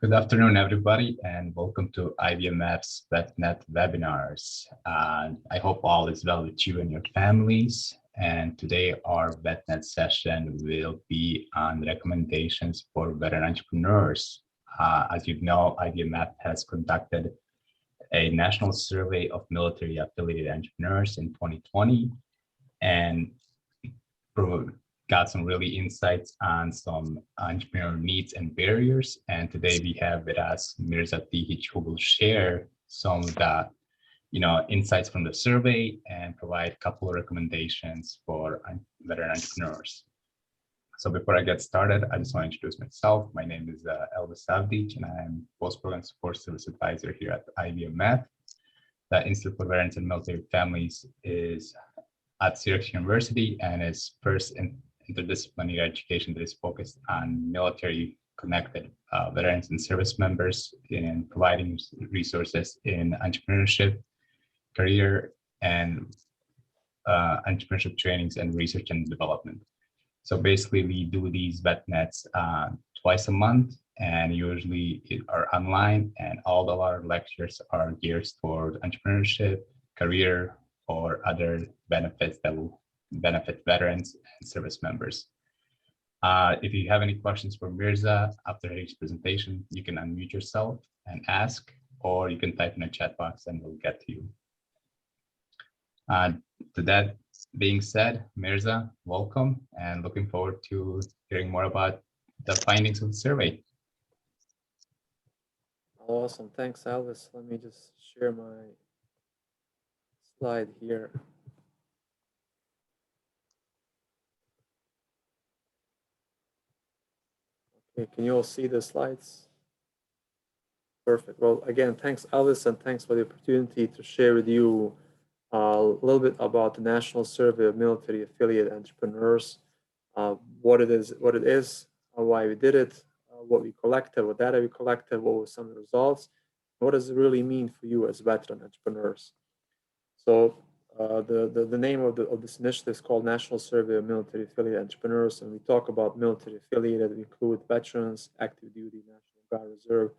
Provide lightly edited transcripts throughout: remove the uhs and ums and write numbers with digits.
Good afternoon, everybody, and welcome to IBMF's VetNet webinars. I hope all is well with you and your families. And today our VetNet session will be on recommendations for veteran entrepreneurs. As you know, IBMF has conducted a national survey of military affiliated entrepreneurs in 2020 and got some really insights on some entrepreneurial needs and barriers. And today we have with us Mirza Tihic, who will share some of the insights from the survey and provide a couple of recommendations for veteran entrepreneurs. So before I get started, I just want to introduce myself. My name is Elvis Savdic, and I'm Post-Program Support Service Advisor here at IBMF. The Institute for Veterans and Military Families is at Syracuse University and is first interdisciplinary education that is focused on military connected veterans and service members in providing resources in entrepreneurship, career, and entrepreneurship trainings and research and development. So basically we do these VetNets twice a month and usually are online, and all of our lectures are geared toward entrepreneurship, career, or other benefits that will benefit veterans and service members. If you have any questions for Mirza after his presentation, you can unmute yourself and ask, or you can type in a chat box and we'll get to you. To that being said, Mirza, welcome, and looking forward to hearing more about the findings of the survey. Awesome, thanks, Elvis. Let me just share my slide here. Okay, can you all see the slides? Perfect. Well, again, thanks, Elvis, and thanks for the opportunity to share with you a little bit about the National Survey of Military Affiliate Entrepreneurs, what it is, why we did it, what we collected, what data we collected, what were some of the results, what does it really mean for you as veteran entrepreneurs. So the name of this initiative is called National Survey of Military Affiliate Entrepreneurs, and we talk about military affiliated. We include veterans, active duty, National Guard, Reserve,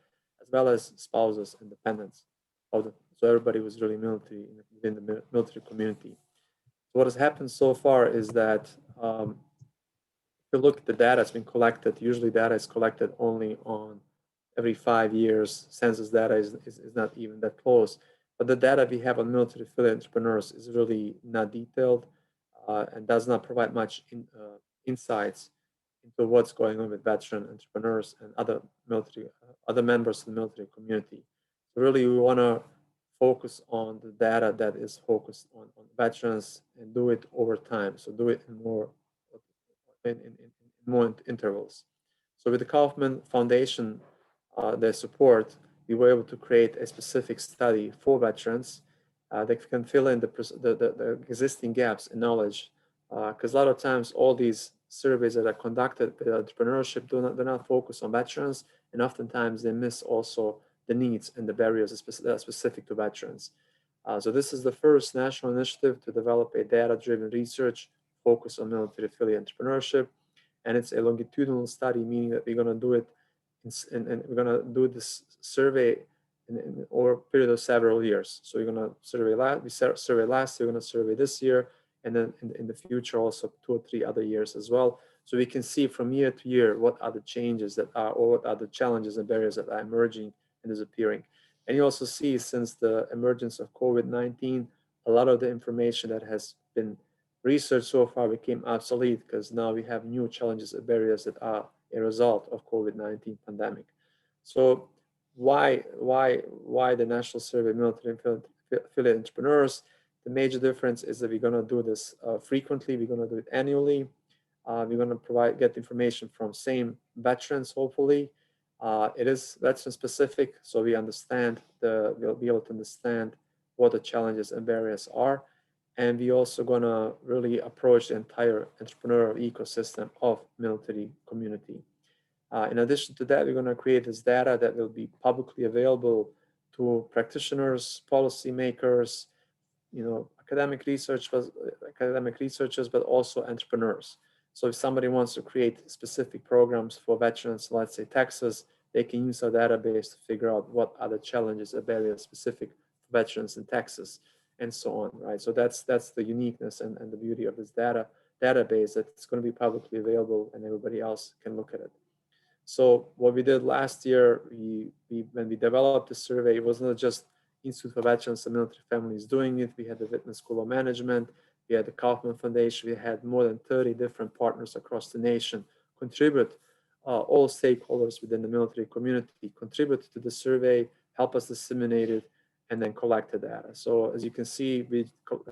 as well as spouses and dependents of the. So everybody was really military within the military community. So what has happened so far is that if you look at the data that's been collected, usually data is collected only on every 5 years. Census data is not even that close. But the data we have on military affiliate entrepreneurs is really not detailed and does not provide much insights into what's going on with veteran entrepreneurs and other members of the military community. So really, we want to focus on the data that is focused on veterans and do it over time. So do it in more intervals. So with the Kaufman Foundation, their support, we were able to create a specific study for veterans that can fill in the existing gaps in knowledge. Because a lot of times all these surveys that are conducted with entrepreneurship do not focus on veterans, and oftentimes they miss also the needs and the barriers that are specific to veterans. So this is the first national initiative to develop a data-driven research focused on military affiliate entrepreneurship. And it's a longitudinal study, meaning that we're going to do it and we're going to do this survey over a period of several years. So we're going to survey last year, we're going to survey this year, and then in the future also 2 or 3 other years as well. So we can see from year to year what are the changes that are, or what are the challenges and barriers that are emerging and disappearing. And you also see, since the emergence of COVID-19, a lot of the information that has been researched so far became obsolete, because now we have new challenges and barriers that are a result of COVID-19 pandemic. So why the National Survey of Military Affiliate Entrepreneurs? The major difference is that we're going to do this frequently. We're going to do it annually. We're going to get information from same veterans, hopefully. It is veteran specific, so we'll be able to understand what the challenges and barriers are. And we also going to really approach the entire entrepreneurial ecosystem of military community. In addition to that, we're going to create this data that will be publicly available to practitioners, policymakers, academic researchers, but also entrepreneurs. So if somebody wants to create specific programs for veterans, let's say Texas, they can use our database to figure out what are the challenges or barriers specific to veterans in Texas, and so on, right? So that's the uniqueness and the beauty of this database, that it's going to be publicly available and everybody else can look at it. So what we did last year, when we developed the survey, it was not just Institute for Veterans and Military Families doing it. We had the Whitman School of Management, we had the Kaufman Foundation, we had more than 30 different partners across the nation contribute, all stakeholders within the military community contribute to the survey, help us disseminate it, and then collect the data. So as you can see, we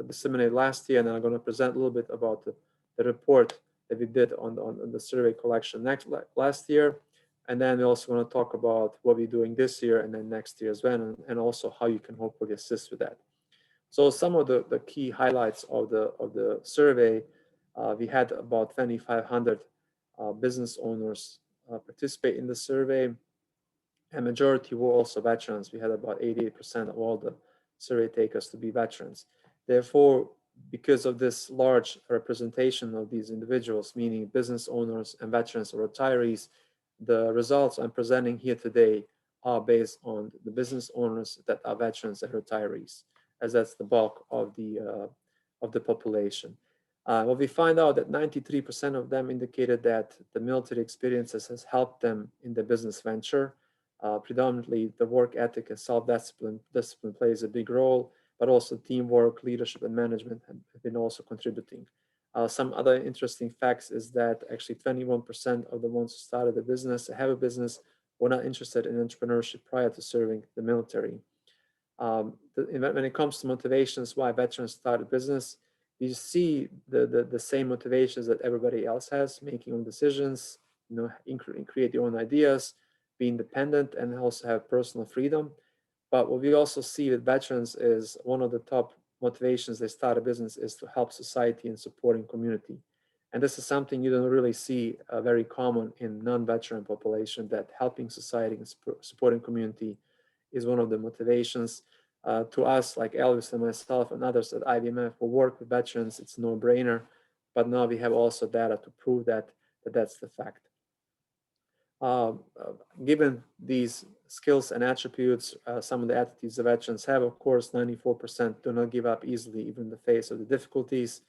disseminated last year, and I'm going to present a little bit about the report that we did on the survey collection last year. And then we also want to talk about what we're doing this year and then next year as well, and also how you can hopefully assist with that. So some of the key highlights of the survey, we had about 2,500 business owners participate in the survey, and majority were also veterans. We had about 88% of all the survey takers to be veterans. Therefore, because of this large representation of these individuals, meaning business owners and veterans or retirees, the results I'm presenting here today are based on the business owners that are veterans and retirees, as that's the bulk of the population. What we find out that 93% of them indicated that the military experiences has helped them in the business venture. Predominantly, the work ethic and self-discipline plays a big role, but also teamwork, leadership, and management have been also contributing. Some other interesting facts is that actually 21% of the ones who started a business, have a business, were not interested in entrepreneurship prior to serving the military. When it comes to motivations why veterans start a business, you see the same motivations that everybody else has: making own decisions, create your own ideas, be independent, and also have personal freedom. But what we also see with veterans is one of the top motivations they start a business is to help society and supporting community. And this is something you don't really see very common in non-veteran population, that helping society and supporting community is one of the motivations. To us, like Elvis and myself and others at IBMF who work with veterans, it's a no-brainer. But now we have also data to prove that that's the fact. Given these skills and attributes, some of the attitudes the veterans have, of course, 94% do not give up easily, even in the face of the difficulties,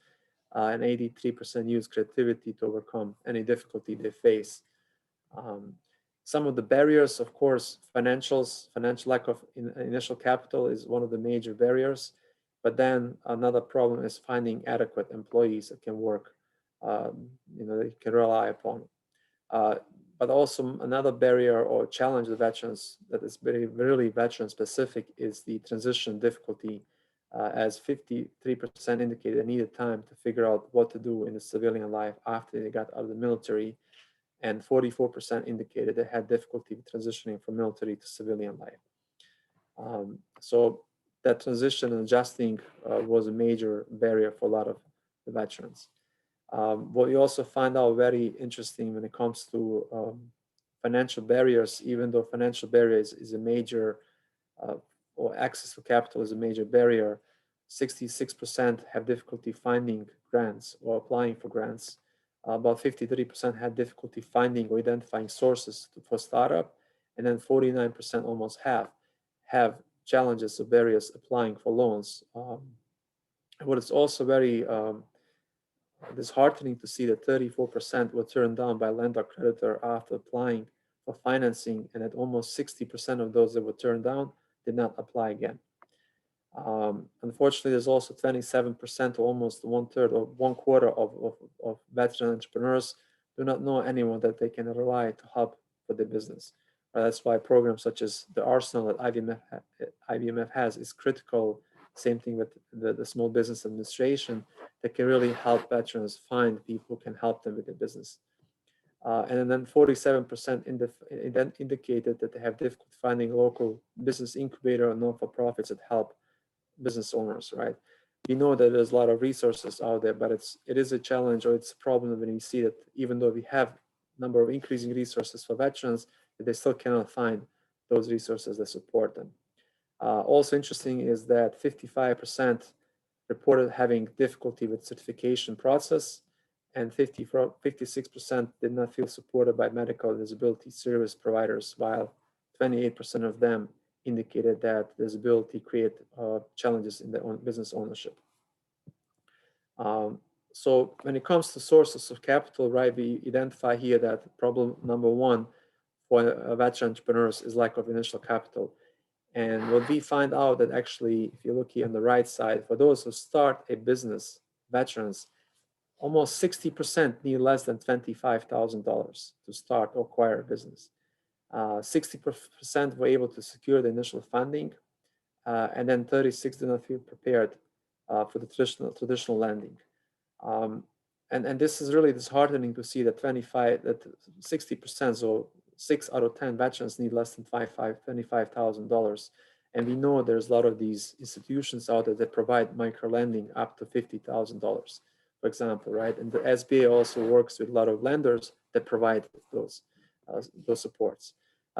and 83% use creativity to overcome any difficulty they face. Some of the barriers, of course, financial lack of initial capital is one of the major barriers. But then another problem is finding adequate employees that can work, they can rely upon. But also another barrier or challenge the veterans that is really veteran specific is the transition difficulty, as 53% indicated they needed time to figure out what to do in the civilian life after they got out of the military, and 44% indicated they had difficulty transitioning from military to civilian life. So that transition and adjusting was a major barrier for a lot of the veterans. What you also find out very interesting when it comes to financial barriers, even though financial barriers is a major, or access to capital is a major barrier, 66% have difficulty finding grants or applying for grants. About 53% had difficulty finding or identifying sources for startup, and then 49%, almost half, have challenges or barriers applying for loans. What is also very disheartening to see that 34% were turned down by lender creditor after applying for financing, and that almost 60% of those that were turned down did not apply again. Unfortunately, there's also 27%, almost 1/3 or 1/4 of veteran entrepreneurs do not know anyone that they can rely to help with their business. That's why programs such as the Arsenal that IBMF has is critical. Same thing with the Small Business Administration that can really help veterans find people who can help them with their business. And then 47% indicated that they have difficulty finding local business incubator or non-for-profits that help business owners, right? We know that there's a lot of resources out there, but it is a challenge, or it's a problem when we see that even though we have a number of increasing resources for veterans, that they still cannot find those resources that support them. Also interesting is that 55% reported having difficulty with certification process, and 56% did not feel supported by medical disability service providers, while 28% of them indicated that disability create challenges in their own business ownership. So when it comes to sources of capital, right, we identify here that problem number one for veteran entrepreneurs is lack of initial capital. And what we find out that actually, if you look here on the right side, for those who start a business, veterans, almost 60% need less than $25,000 to start or acquire a business. 60% were able to secure the initial funding, and then 36 did not feel prepared for the traditional lending. And this is really disheartening to see that 60%, so 6 out of 10 veterans need less than $25,000. And we know there's a lot of these institutions out there that provide micro lending up to $50,000, for example, right? And the SBA also works with a lot of lenders that provide those supports.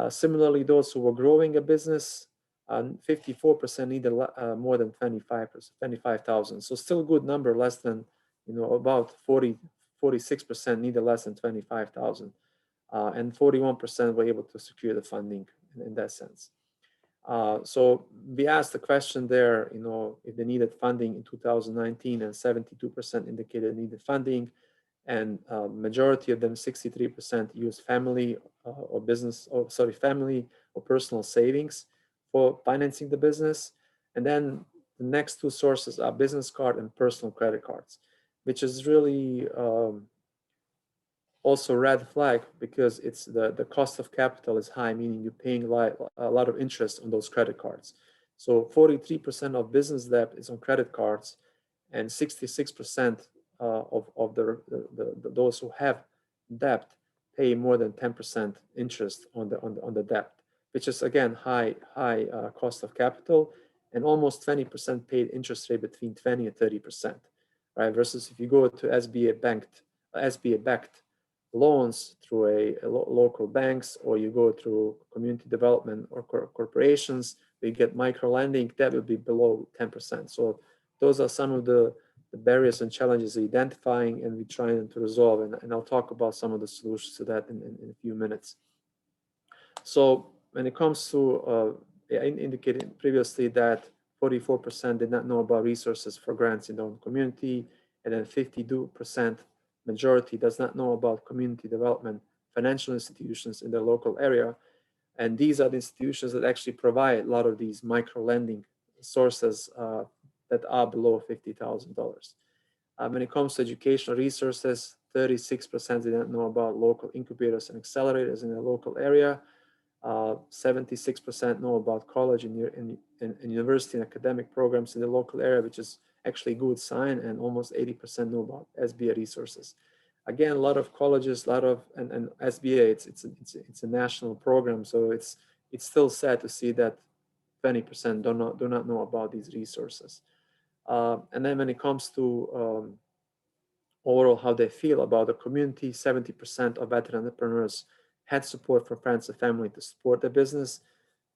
Similarly, those who were growing a business, 54% needed more than 25,000. So still a good number, less than, about 46% needed less than 25,000. And 41% were able to secure the funding in that sense. So we asked the question there, if they needed funding in 2019, and 72% indicated needed funding, and majority of them, 63%, used family family or personal savings for financing the business. And then the next two sources are business card and personal credit cards, which is really also red flag, because it's the cost of capital is high, meaning you're paying a lot of interest on those credit cards. So 43% of business debt is on credit cards, and 66% of those who have debt pay more than 10% interest on the debt, which is again high cost of capital, and almost 20% paid interest rate between 20 and 30%, right? Versus if you go to SBA-backed loans through a local banks, or you go through community development or corporations, we get micro lending, that will be below 10%. So those are some of the barriers and challenges we're identifying, and we're trying to resolve. And I'll talk about some of the solutions to that in a few minutes. So when it comes to, I indicated previously that 44% did not know about resources for grants in their own community, and then 52% majority does not know about community development financial institutions in their local area. And these are the institutions that actually provide a lot of these micro lending sources that are below $50,000. When it comes to educational resources, 36% did not know about local incubators and accelerators in the local area. 76% know about college and university and academic programs in the local area, which is actually a good sign, and almost 80% know about SBA resources. Again, a lot of colleges, and SBA, it's a national program, so it's still sad to see that 20% do not know about these resources. And then when it comes to overall how they feel about the community, 70% of veteran entrepreneurs had support from friends and family to support their business,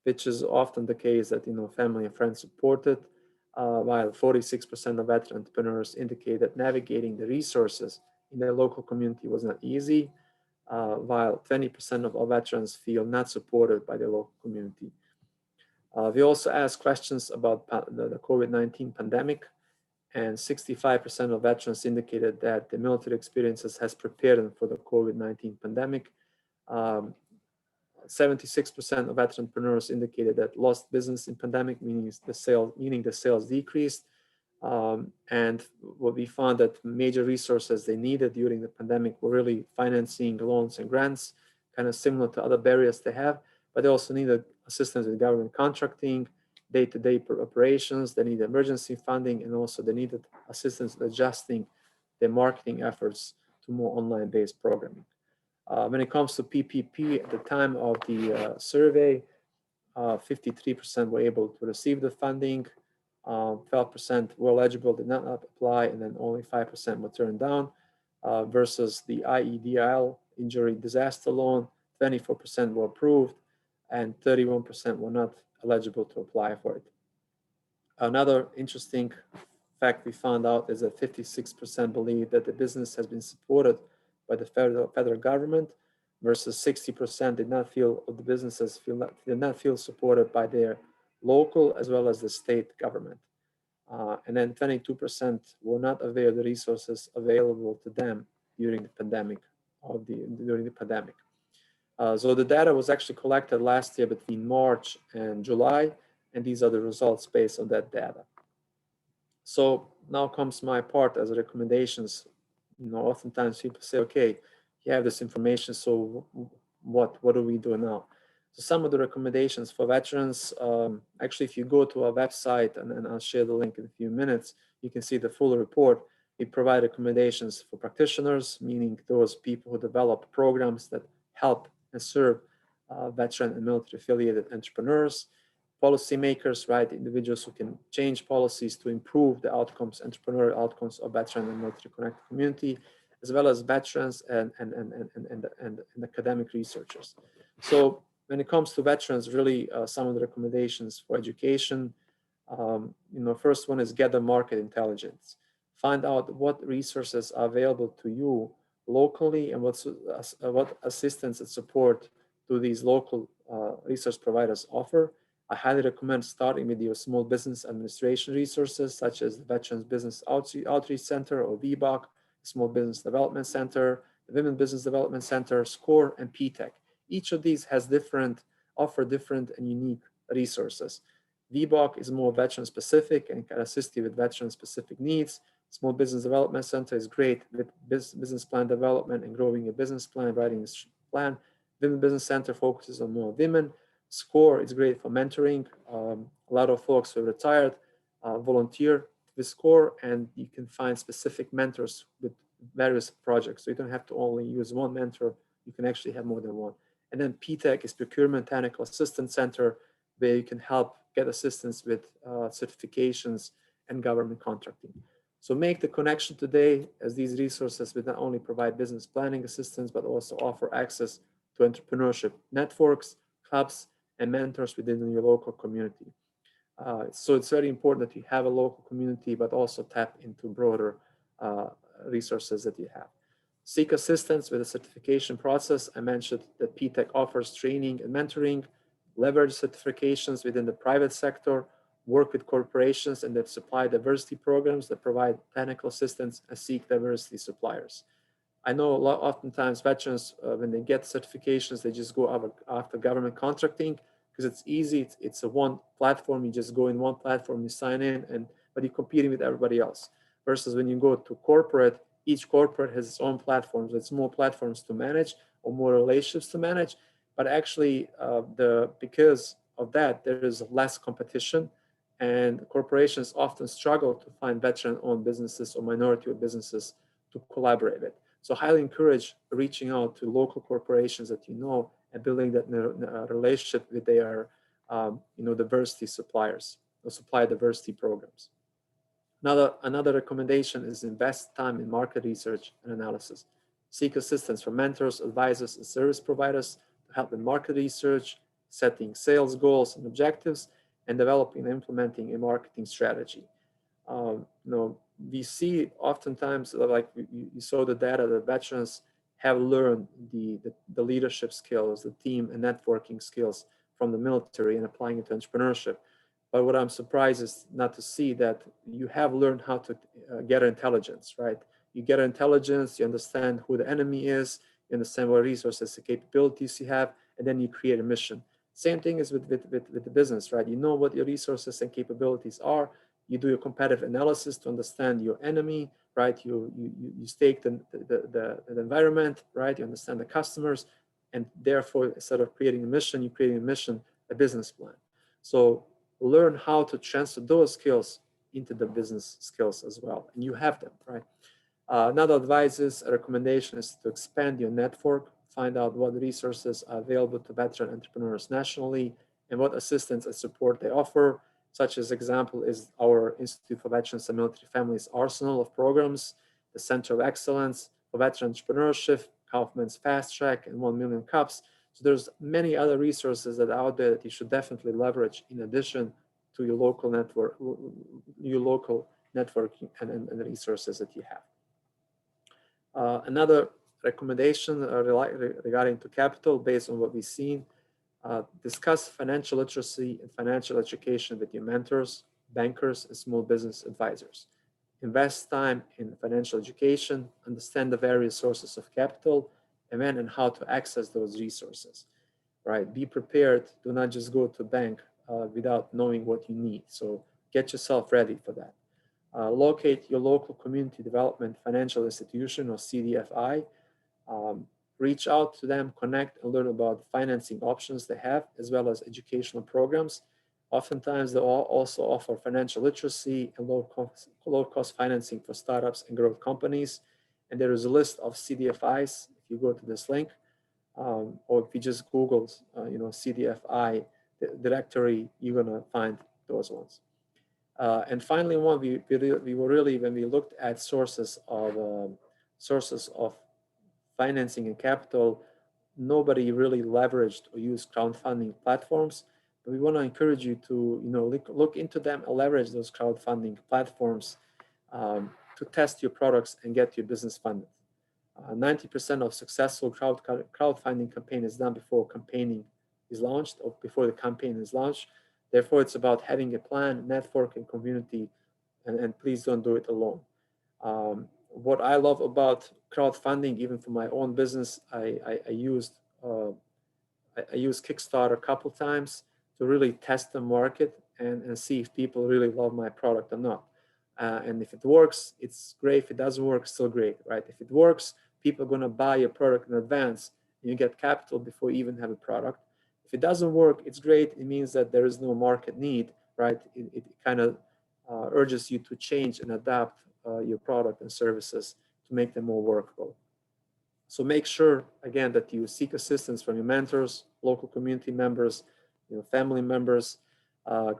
which is often the case that family and friends supported. While 46% of veteran entrepreneurs indicate that navigating the resources in their local community was not easy, while 20% of all veterans feel not supported by their local community. We also asked questions about the COVID-19 pandemic, and 65% of veterans indicated that the military experiences has prepared them for the COVID-19 pandemic. 76% of veteran entrepreneurs indicated that lost business in pandemic, meaning the sales decreased. And what we found that major resources they needed during the pandemic were really financing, loans, and grants, kind of similar to other barriers they have, but they also needed assistance with government contracting, day-to-day operations, they needed emergency funding, and also they needed assistance in adjusting their marketing efforts to more online-based programming. When it comes to PPP, at the time of the survey, 53% were able to receive the funding, 12% were eligible, did not apply, and then only 5% were turned down, versus the IEDL, injury disaster loan, 24% were approved, and 31% were not eligible to apply for it. Another interesting fact we found out is that 56% believe that the business has been supported by the federal government, versus 60% did not feel, of the businesses did not feel supported by their local as well as the state government. And then 22% were not aware of the resources available to them during the pandemic. So the data was actually collected last year between March and July, and these are the results based on that data. So now comes my part as recommendations. Oftentimes people say, okay, you have this information, so what do we do now? So some of the recommendations for veterans, actually, if you go to our website, and I'll share the link in a few minutes, you can see the full report. We provide recommendations for practitioners, meaning those people who develop programs that help and serve veteran and military affiliated entrepreneurs, policymakers, right, individuals who can change policies to improve the outcomes, entrepreneurial outcomes of veteran and military connected community, as well as veterans and academic researchers. So when it comes to veterans, really some of the recommendations for education, first one is gather market intelligence. Find out what resources are available to you locally and what assistance and support do these local resource providers offer. I highly recommend starting with your small business administration resources, such as the Veterans Business Outreach Center, or VBOC, Small Business Development Center, the Women Business Development Center, SCORE, and PTEC. Each of these has offer different and unique resources. VBOC is more veteran specific and can assist you with veteran specific needs. Small Business Development Center is great with business plan development and growing a business plan, writing a plan. Women Business Center focuses on more women. SCORE is great for mentoring. A lot of folks who are retired volunteer with SCORE, and you can find specific mentors with various projects. So you don't have to only use one mentor, you can actually have more than one. And then PTEC is Procurement Technical Assistance Center, where you can help get assistance with certifications and government contracting. So make the connection today, as these resources will not only provide business planning assistance, but also offer access to entrepreneurship networks, clubs, and mentors within your local community. So it's very important that you have a local community, but also tap into broader resources that you have. Seek assistance with the certification process. I mentioned that PTEC offers training and mentoring, leverage certifications within the private sector, work with corporations and that supply diversity programs that provide technical assistance, and seek diversity suppliers. I know oftentimes veterans, when they get certifications, they just go after government contracting because it's easy. It's a one platform. You just go in one platform, you sign in, but you're competing with everybody else. Versus when you go to corporate, each corporate has its own platforms. It's more platforms to manage or more relationships to manage. But actually, because of that, there is less competition, and corporations often struggle to find veteran-owned businesses or minority-owned businesses to collaborate with. So highly encourage reaching out to local corporations that you know and building that relationship with their diversity suppliers or supply diversity programs. Another recommendation is invest time in market research and analysis. Seek assistance from mentors, advisors, and service providers to help in market research, setting sales goals and objectives, and developing and implementing a marketing strategy. We see oftentimes, like you saw the data, that veterans have learned the leadership skills, the team and networking skills from the military and applying it to entrepreneurship. But what I'm surprised is not to see that you have learned how to gather intelligence, right? You gather intelligence, you understand who the enemy is, you understand what resources and capabilities you have, and then you create a mission. Same thing is with the business, right? You know what your resources and capabilities are. You do your competitive analysis to understand your enemy, right? You stake the environment, right? You understand the customers, and therefore, instead of creating a mission, you're creating a business plan. So learn how to transfer those skills into the business skills as well, and you have them, right? Another advice is, a recommendation is to expand your network, find out what resources are available to veteran entrepreneurs nationally and what assistance and support they offer. Such as example is our Institute for Veterans and Military Families arsenal of programs, the Center of Excellence for Veteran Entrepreneurship, Kaufman's Fast Track, and 1 Million Cups. So there's many other resources that are out there that you should definitely leverage in addition to your local network, your local networking and resources that you have. Another recommendation regarding to capital based on what we've seen, discuss financial literacy and financial education with your mentors, bankers, and small business advisors. Invest time in financial education, understand the various sources of capital, and when and how to access those resources, right? Be prepared. Do not just go to a bank without knowing what you need. So get yourself ready for that. Locate your local community development financial institution or CDFI. Reach out to them, connect, and learn about financing options they have, as well as educational programs. Oftentimes, they also offer financial literacy and low-cost financing for startups and growth companies. And there is a list of CDFIs if you go to this link, or if you just Google, CDFI directory, you're gonna find those ones. And finally, one we were really, when we looked at sources of financing and capital, nobody really leveraged or used crowdfunding platforms. But we want to encourage you to look into them and leverage those crowdfunding platforms to test your products and get your business funded. 90% of successful crowdfunding campaign is done before campaigning is launched or before the campaign is launched. Therefore, it's about having a plan, network, and community, and please don't do it alone. What I love about crowdfunding, even for my own business, I used Kickstarter a couple times to really test the market and see if people really love my product or not. And if it works, it's great. If it doesn't work, still great, right? If it works, people are going to buy your product in advance, and you get capital before you even have a product. If it doesn't work, it's great. It means that there is no market need, right? It kind of urges you to change and adapt your product and services to make them more workable. So make sure, again, that you seek assistance from your mentors, local community members, family members.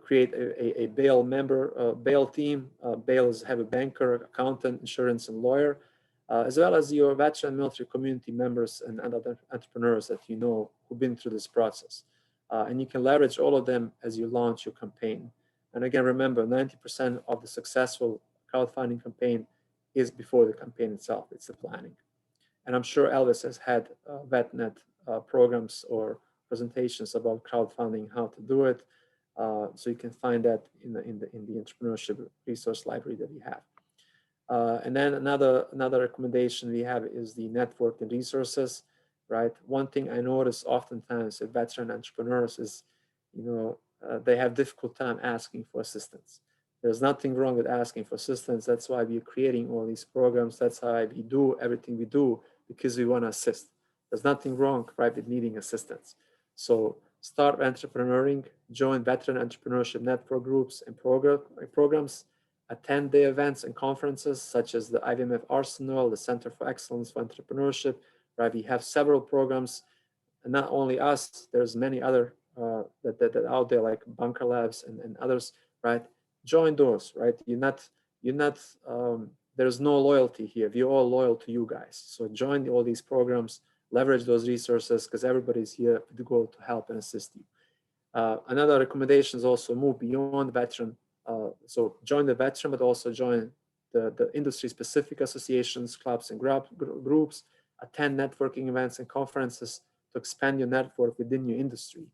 Create a bail team. Bails have a banker, accountant, insurance, and lawyer, as well as your veteran military community members and other entrepreneurs that you know who've been through this process. And you can leverage all of them as you launch your campaign. And again, remember, 90% of the successful crowdfunding campaign is before the campaign itself. It's the planning. And I'm sure Elvis has had VetNet programs or presentations about crowdfunding, how to do it. So you can find that in the entrepreneurship resource library that we have. And then another recommendation we have is the network and resources, right? One thing I notice oftentimes with veteran entrepreneurs is, they have difficult time asking for assistance. There's nothing wrong with asking for assistance. That's why we're creating all these programs. That's why we do everything we do, because we want to assist. There's nothing wrong, right, with needing assistance. So start entrepreneuring, join veteran entrepreneurship network groups and programs, attend the events and conferences such as the IVMF Arsenal, the Center for Excellence for Entrepreneurship, right? We have several programs, and not only us, there's many other that out there like Bunker Labs and others, right? Join those, right? There's no loyalty here. We're all loyal to you guys. So join all these programs, leverage those resources, because everybody's here to go to help and assist you. Another recommendation is also move beyond veteran. So join the veteran, but also join the industry-specific associations, clubs, and groups. Attend networking events and conferences to expand your network within your industry.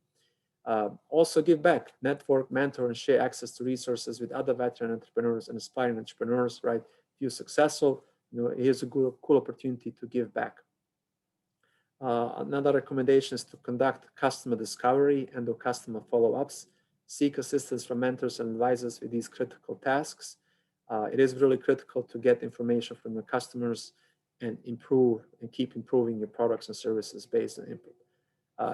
Also give back, network, mentor, and share access to resources with other veteran entrepreneurs and aspiring entrepreneurs, right? If you're successful, here's a cool opportunity to give back. Another recommendation is to conduct customer discovery and do customer follow-ups. Seek assistance from mentors and advisors with these critical tasks. It is really critical to get information from your customers and improve and keep improving your products and services based on input.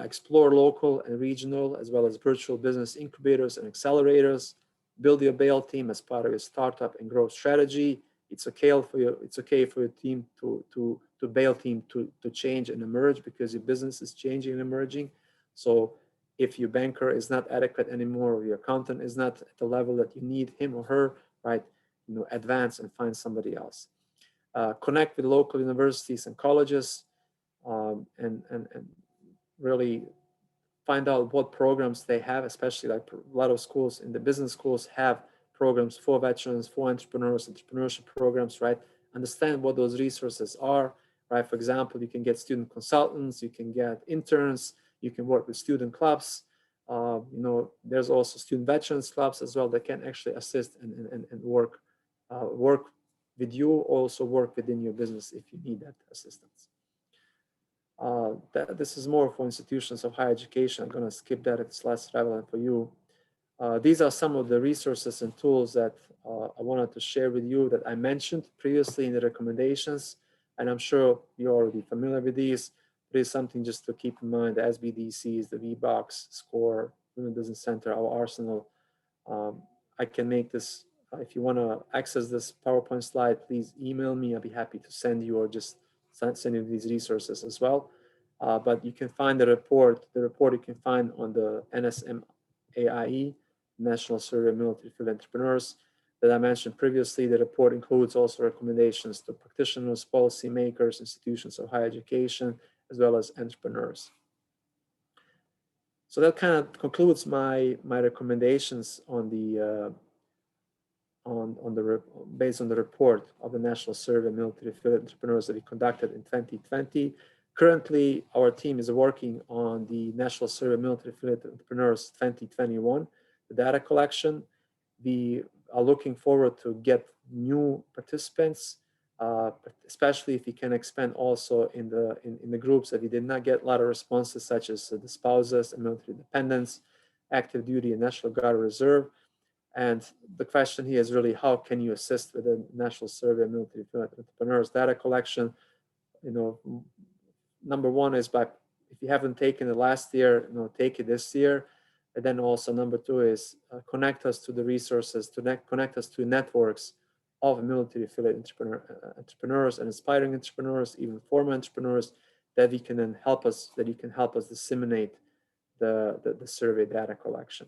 Explore local and regional as well as virtual business incubators and accelerators. Build your bail team as part of your startup and growth strategy. It's okay for your team to bail team to change and emerge, because your business is changing and emerging. So if your banker is not adequate anymore, or your accountant is not at the level that you need him or her, right? Advance and find somebody else. Connect with local universities and colleges, and really find out what programs they have, especially like a lot of schools in the business schools have programs for veterans, for entrepreneurs, entrepreneurship programs, right? Understand what those resources are, right? For example, you can get student consultants, you can get interns, you can work with student clubs. There's also student veterans clubs as well that can actually assist and work with you, also work within your business if you need that assistance. This is more for institutions of higher education. I'm going to skip that, it's less relevant for you. These are some of the resources and tools that I wanted to share with you that I mentioned previously in the recommendations, and I'm sure you're already familiar with these. But it's something just to keep in mind: the SBDCs, the VBox, SCORE, Women Business Center, our arsenal. I can make this, if you want to access this PowerPoint slide, please email me. I'll be happy to send you, or just send you these resources as well. But you can find the report. The report you can find on the NSMAIE, National Survey of Military Field Entrepreneurs, that I mentioned previously. The report includes also recommendations to practitioners, policymakers, institutions of higher education, as well as entrepreneurs. So that kind of concludes my recommendations on the based on the report of the National Survey of Military Field Entrepreneurs that we conducted in 2020. Currently, our team is working on the National Survey of Military Field Entrepreneurs 2021, the data collection. We are looking forward to get new participants, especially if we can expand also in the groups that we did not get a lot of responses, such as the spouses and military dependents, active duty and National Guard Reserve. And the question here is really, how can you assist with the National Survey of Military Field Entrepreneurs data collection? Number one is by, if you haven't taken it last year, take it this year. And then also number two is connect us to the resources, connect us to networks of military affiliate entrepreneurs and aspiring entrepreneurs, even former entrepreneurs, that you can help us disseminate the survey data collection.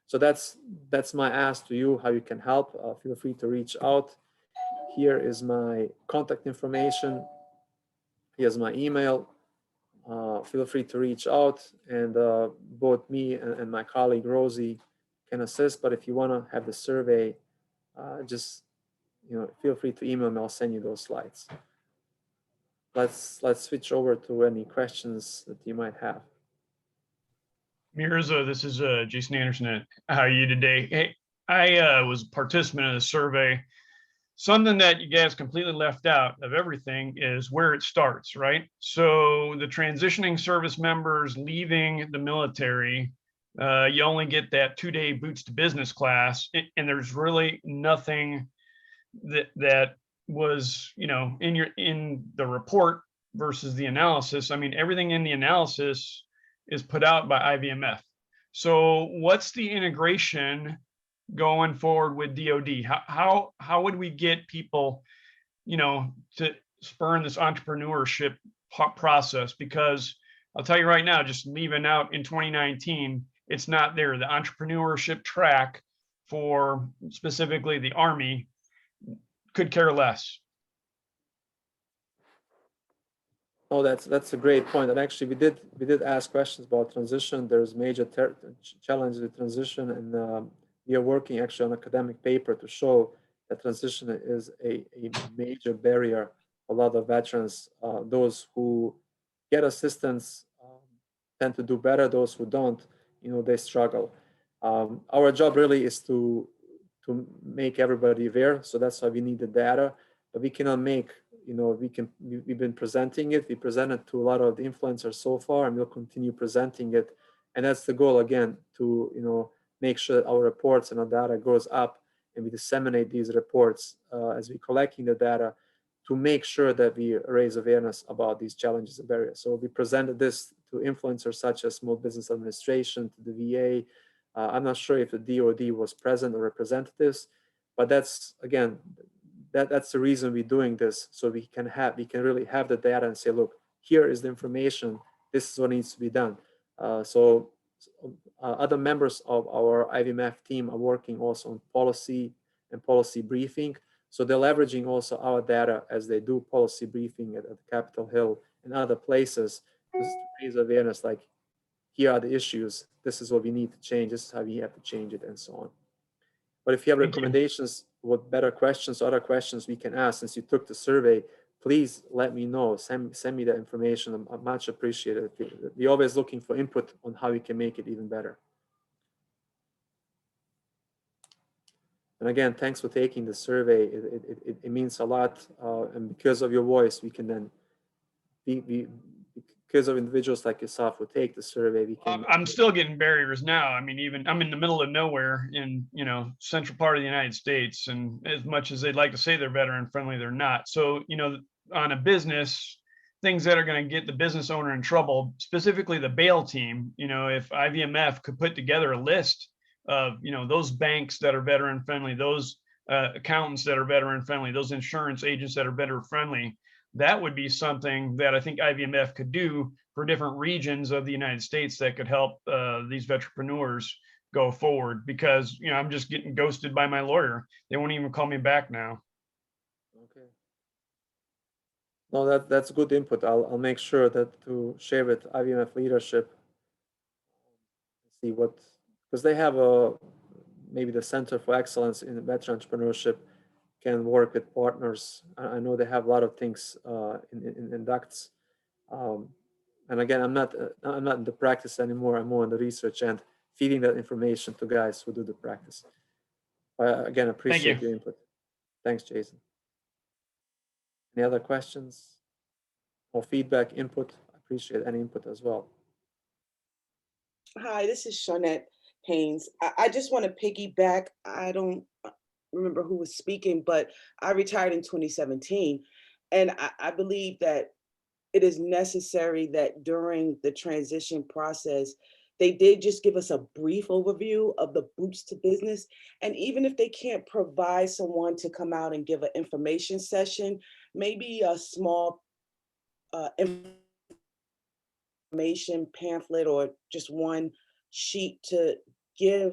So that's my ask to you, how you can help. Feel free to reach out. Here is my contact information. Here's my email. Feel free to reach out, and both me and my colleague Rosie can assist. But if you want to have the survey, just feel free to email me. I'll send you those slides. Let's switch over to any questions that you might have. Mirza, this is Jason Anderson. How are you today? Hey, I was a participant in the survey. Something that you guys completely left out of everything is where it starts, right? So the transitioning service members leaving the military, you only get that 2-day boots to business class, and there's really nothing that was, in the report versus the analysis. I mean, everything in the analysis is put out by IVMF. So what's the integration going forward with DoD? How would we get people, to spurn this entrepreneurship process? Because I'll tell you right now, just leaving out in 2019, it's not there. The entrepreneurship track for specifically the Army could care less. Oh, that's a great point. And actually, we did ask questions about transition. There's major challenges with transition, and we are working actually on an academic paper to show that transition is a major barrier for a lot of veterans. Those who get assistance tend to do better. Those who don't, they struggle. Our job really is to make everybody aware. So that's why we need the data, but we cannot make. We've been presenting it. We presented to a lot of the influencers so far, and we'll continue presenting it. And that's the goal, again, to make sure that our reports and our data goes up, and we disseminate these reports as we're collecting the data, to make sure that we raise awareness about these challenges and barriers. So we presented this to influencers such as Small Business Administration, to the VA. I'm not sure if the DoD was present or representatives, but that's, again, that's the reason we're doing this, so we can really have the data and say, look, here is the information, this is what needs to be done. Other members of our IVMF team are working also on policy and policy briefing, so they're leveraging also our data as they do policy briefing at Capitol Hill and other places, just to raise awareness, like, here are the issues, this is what we need to change, this is how we have to change it, and so on. But if you have Thank you. recommendations, what better questions, other questions we can ask, since you took the survey, please let me know. Send me that information. I'm much appreciated. We're always looking for input on how we can make it even better. And again, thanks for taking the survey. It means a lot. And because of your voice, we can then because of individuals like yourself who take the survey, we can. I'm still getting barriers now. I mean, even I'm in the middle of nowhere in, central part of the United States. And as much as they'd like to say they're veteran friendly, they're not. So, on a business, things that are going to get the business owner in trouble, specifically the bail team, if IVMF could put together a list of, those banks that are veteran friendly, those accountants that are veteran friendly, those insurance agents that are veteran friendly, that would be something that I think IVMF could do for different regions of the United States that could help these entrepreneurs go forward, because, I'm just getting ghosted by my lawyer. They won't even call me back now. Okay. No, that's good input. I'll make sure that to share with IVMF leadership, see what, because they have maybe the Center for Excellence in Veteran Entrepreneurship can work with partners. I know they have a lot of things in ducts. And again, I'm not in the practice anymore. I'm more in the research and feeding that information to guys who do the practice. Again, appreciate your input. Thanks, Jason. Any other questions or feedback, input? I appreciate any input as well. Hi, this is Haynes. I just want to piggyback. I don't remember who was speaking, but I retired in 2017. And I believe that it is necessary that during the transition process, they did just give us a brief overview of the boots to business. And even if they can't provide someone to come out and give an information session, maybe a small information pamphlet or just one sheet to give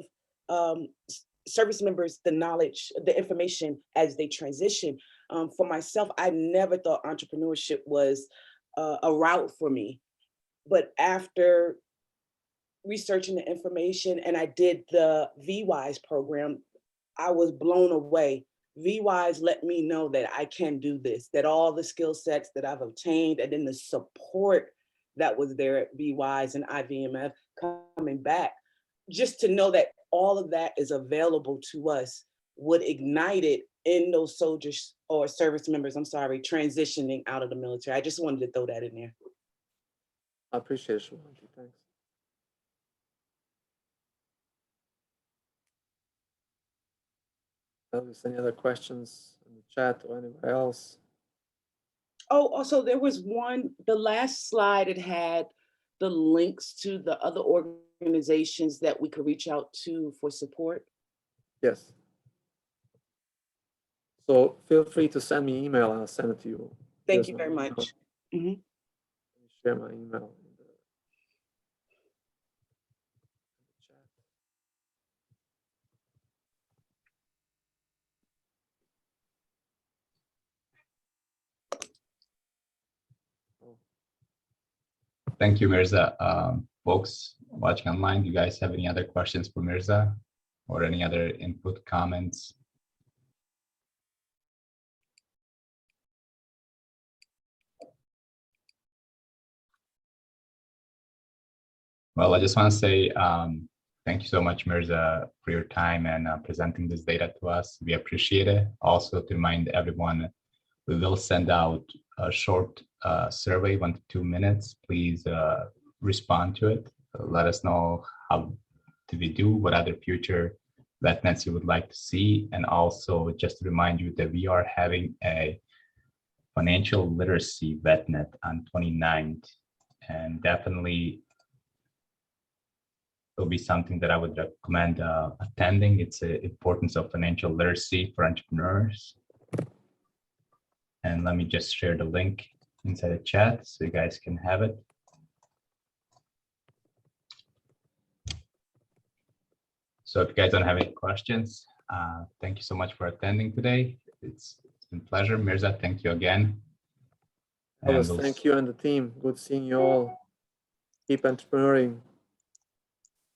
service members the knowledge, the information as they transition. For myself, I never thought entrepreneurship was a route for me. But after researching the information, and I did the VWise program, I was blown away. VWise let me know that I can do this, that all the skill sets that I've obtained and then the support that was there at VWise and IVMF coming back, just to know that all of that is available to us would ignite it in those soldiers or service members, transitioning out of the military. I just wanted to throw that in there. I appreciate it. Thanks. Any other questions in the chat or anywhere else? Oh, also there was one, the last slide, it had the links to the other organizations that we could reach out to for support. Yes. So feel free to send me an email and I'll send it to you. Thank you very much. Mm-hmm. Share my email. Thank you, Mirza. Folks watching online, do you guys have any other questions for Mirza or any other input, comments? Well, I just want to say thank you so much, Mirza, for your time and presenting this data to us. We appreciate it. Also, to remind everyone, we will send out a short survey, 1 to 2 minutes. Please respond to it. Let us know how do we do, what other future VetNets you would like to see. And also just to remind you that we are having a financial literacy VetNet on 29th, and definitely it'll be something that I would recommend attending. It's the importance of financial literacy for entrepreneurs. And let me just share the link inside the chat so you guys can have it. So if you guys don't have any questions, thank you so much for attending today. It's been a pleasure. Mirza, thank you again. Thank you and the team. Good seeing you all. Keep entrepreneuring.